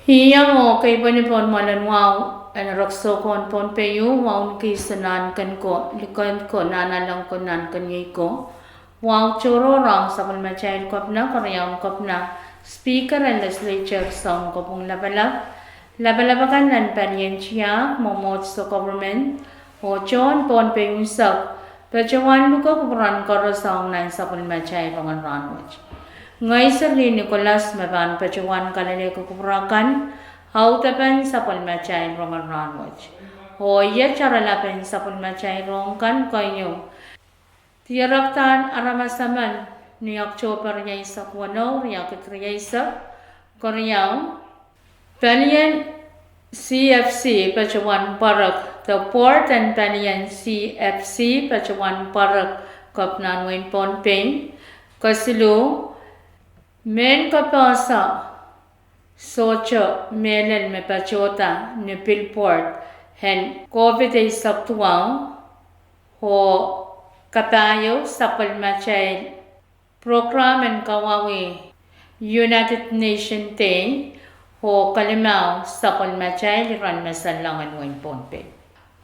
Hiyang kay Bonipon malanwaw an rakso kon Pohnpei waw kisanan kan ko likon ko nanalang ko nan kanyay ko waw choro rang sapal machail kopna koryang kopna speaker and legislature song kopong labalabakan nan panienchia momot so government o chon Pohnpei unsak pachawan luka kupran karo song nan sapal machail rongan Rahnwet. Ngay sarli Nicolas maban pachawan kalale kukurakan hautapan sa palmachay Rongen Rahnwet. O iya charalapan sa palmachay Rongen kayo. Tiyaraktan aramasaman ni October niya isa kwano riyakit riya isa koryaw. Panian CFC pachawan parak the port and Panian CFC pachawan parak kapnan wen Pohnpei kasilu men kapasa socho melen me pachota ne pilport hen COVID ay saktuang ho kapayo sa palmachay program and kawawi United Nation Day ho kalimaw sa palmachay liran masalangan wen Pohnpei.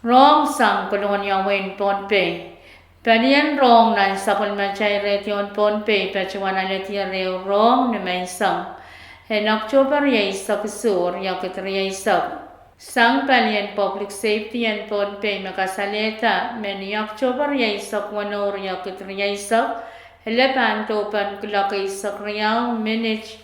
Rong sang kolonya wen Pohnpei. Panian rong nan sapal machay retion Pohnpei pachawana letia reo rong na may sang. En October ya isak sur ya kitria isak. Sang panian public safety and Pohnpei makasaleta meni October ya isak wanor ya kitria isak. Helepan topan kulaka isak riyaw minich.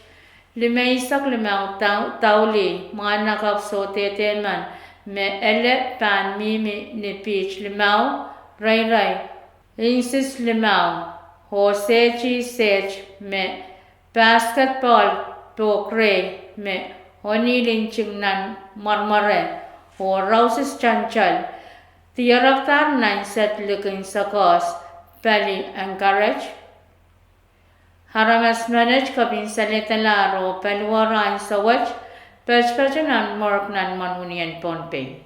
Lima isak limaw tauli mga nakapso teteman me ele pan mimi ni peach limaw ray. Insis limaw, ho sechi sech me basketball tokre me honi linching nan marmare ho rausis chanchal tiyaraktar nan set looking sakos pali encourage haramas manage kabin salitalaro palwaran sawach pachpachanan mark nan manunian Pohnpei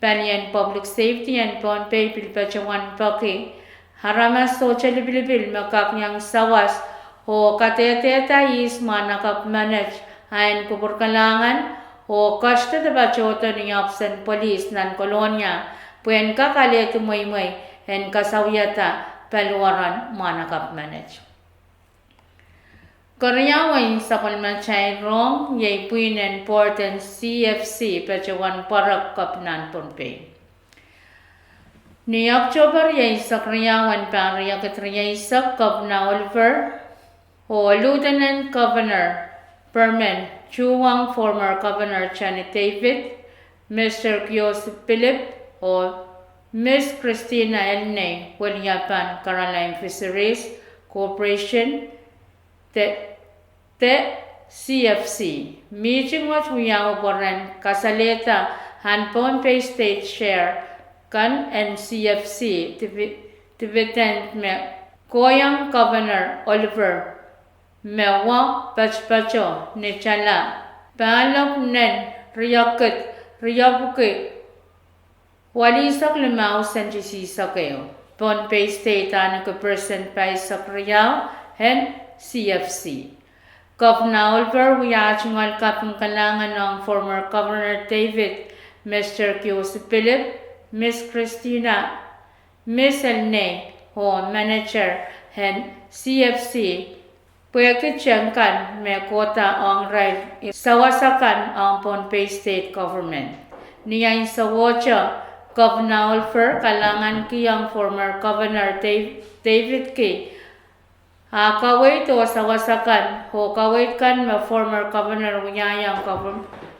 palian public safety and Pohnpei pilpachawan paki haramas social bilibil makapnyang sawas o kateteta is manakap manage ayon kuburkalangan o kasta bachota ni absent police nan kolonya puen kakale tumoy en kasawyata palwaran manakap manage. Karyawain sa palmachay rong yay puinen important CFC pachawan parak kapnan Pohnpei. Ni October yay sakriyawan pariya katriya isak Governor Oliver o Lieutenant Governor Perman Chuwang former Governor Janet David, Mr. Joseph Philip o Miss Christina Elney Walyapan Caroline Fisheries Corporation the CFC. Meeting what we are kasaleta han Pohnpei State Share kan NCFC dividend me koyang Governor Oliver mewa pachpacho ni chala palok nen riyabuke walisak limaw sanjisi sakeo Pohnpei State anaka percent pa sakriyaw and CFC. Governor Oliver wiyachingal kapang kalangan ng former Governor David, Mr. Joseph Philip, Miss Christina, Miss Elney, ho manager and CFC, pwekichankan me kota ang right sawasakan ang Pohnpei State Government. Niyain sa watcha, Governor Oliver kalangan kiyang former Governor David K. Kawait o sawasakan, ho kawait kan me former Governor wiyayang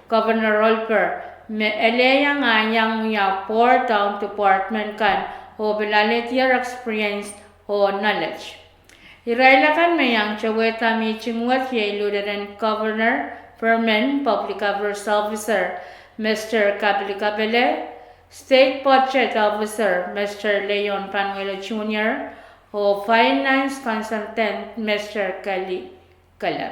Governor Oliver. Me eleyang ayang ya port town department kan o bilaletier experience o knowledge. Irailakan mayang chaweta meeting with ye Lieutenant Governor Perman Public Affairs Officer Mr. Kabele, State Budget Officer Mr. Leon Panuelo Jr. o Finance Consultant Mr. Kala.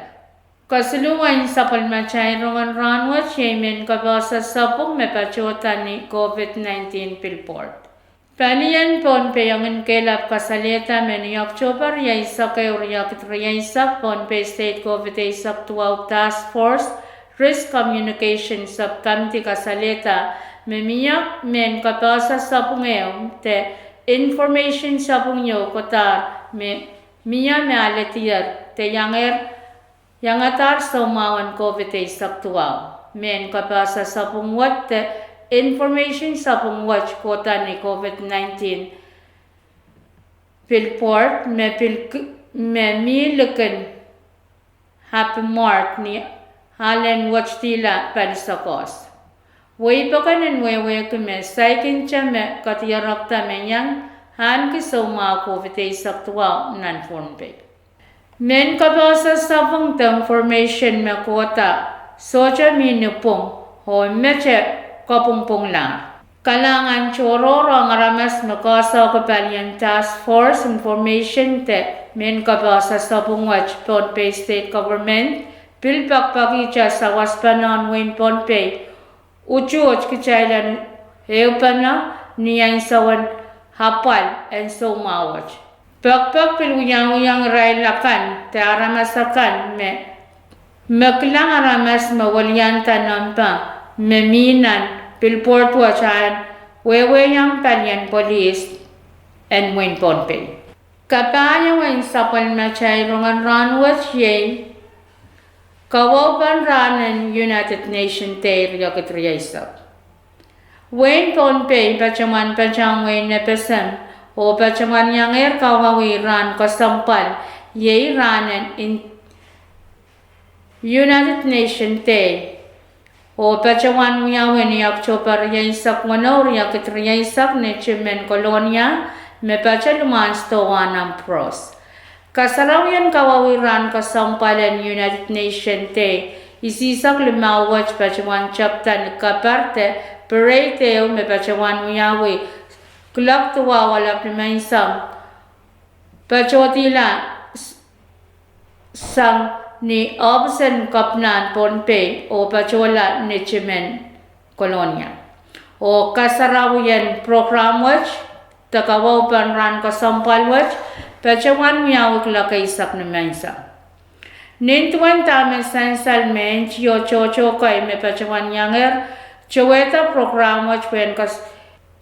Kasuluan sa palmachay Rongen Rahnwet yemen kabasa sapong mepachota ni COVID-19 pilport. Panian Pohnpei ang kelap kasaleta meni October yaisak kay Uriyak Triaisak Pohnpei State COVID-19 12 Task Force risk communication sab kamti kasaleta memiyak men kapasa sapungeo te information sapungyo kotar miya me aletier te yangatar somawan COVID saktuaw men kapasa sapungwat te information sapungwat kota ni COVID-19 pilport me milikan happy mark ni halen watch tila panisakos. Way pakan and way kume saikin chame katiyarakta menyang han kisoma COVID saktuaw nan Pohnpei. Men kabasa sabang tang formation me kota soja minupong ho meche kapungpong lang. Kalangan choro rong ramas makasa kapalyan task force information te men kabasa sabang watch Pohnpei state government pilpakpaki cha sa waspanan wen Pohnpei ucuot kecailan heupana niyan sawan hapal and so mawach. Pakpak piluyang railakan te aramasakan meklang aramas mawalianta nampa meminan pilportua chan weweyang palyan police and wen Pohnpei. Kapaya wen sapal machay Rongen Rahnwet yay kawapan ranan United Nations Day riyakitriyaisak. Wen Pohnpei pacaman pacang wen nepesem o pacaman yang kawawi ran kasampal yay ranan in United Nations Day o pacaman yawen yak chopar yaisak wano riyakitriyaisak ne chimen kolonya me pacaluman stowanam pros. Kasarawian kawawiran kasampalan United Nations Day isisak limawach pacawan chaptan kaparte perete me pacawan uyawi kulak tuwa walap limaisam pacotila sang ni obsen kapnan Pohnpei o pacola ni chimen kolonya o kasarawian program watch takawapan ran kasampal watch pacawan miyaw lakay sak na mensa. Nintuan tamen sensal men chiyo chocho kay me pacawan yanger choweta programa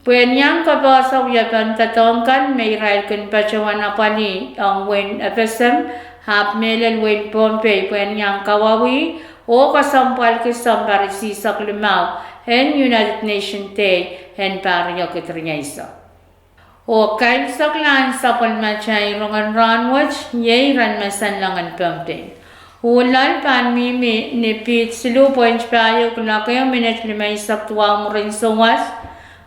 puen yang kabasa yapan tatongkan may rail kun pacawan apani ang wen FSM hap melel wen Pohnpei puen yang kawawi o kasampal kisambari sisak limaw and United Nations Day and pariyo kitrinyaysa. O kain saklan sa palmachay Rongen Rahnwet yay ran masanlangan Pohnpei. Ulal pan mimi ni pit silu points payo kulakayo minute limay saktuwa mo rin sawas.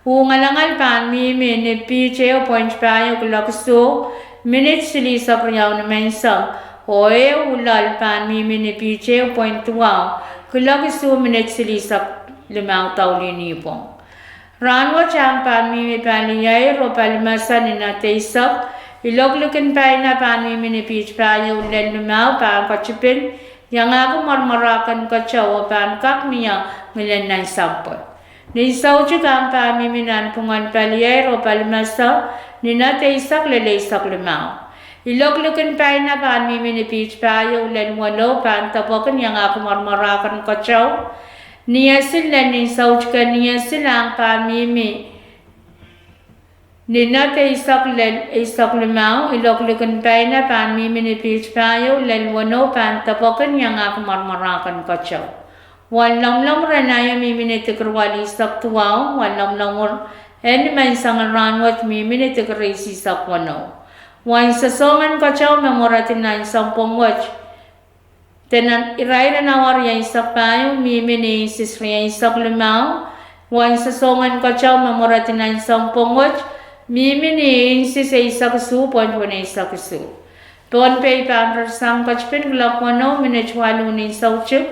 Ungalangal pan mimi ni pit chayo points payo kulakaso minute sili sa priyaw na mensang. O ulal pan mimi ni pit chayo point tuwa kulakaso minute sili sa limaw taulinipong. Rahnwet ang pamimi paniyay ro palmasan ni nataisak iloglukin pa na pamimi ni pitch payo ulen lumaw pang kachipin yang ako marmarakan kachaw pan kakmiya ngilan ng sampol. Nisaw ang pamimi nan pungan paliyay ro palmasa ni nataisak lalaysak lumaw. Iloglukin pa na pamimi ni pitch payo ulen walo pan tapokan yang ako marmarakan kachaw niya sila ni sauch ka niya silang pamimi ni nate isak limaw iloklikan pa na pamimi ni pitch payo lalwano pan tapokan yang ako marmarakan kachaw. Walang lamra na yung mimi ni tikrwali isak tuwaw walang lamra and man sang Rahnwet mimi ni tikrisi isak wano. Wan sa songan kachaw memoratin na isang pongwach tenan iray na nawar yung isak payo, mimi ni isis rin yung isak limaw. Wan sa songan kachaw, mamoratin na isang pongwach, mimi ni isis ay isak su, point po na isak su. Pohnpei pampersang kachpin glakwano, minachwalo ni isak chip,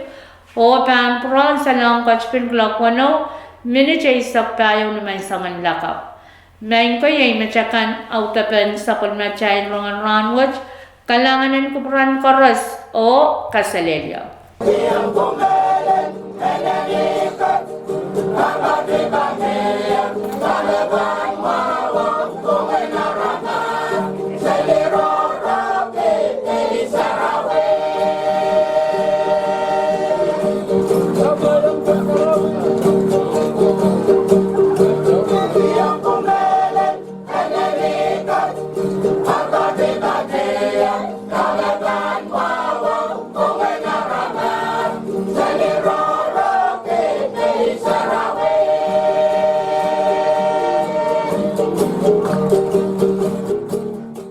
o pamperon sa lang kachpin glakwano, minachay isak payo naman sa manlakap. Main ko yung machakan autapan sa palmachay Rongen Rahnwet, kalanganan kupuran koros o kasalelyo. Ang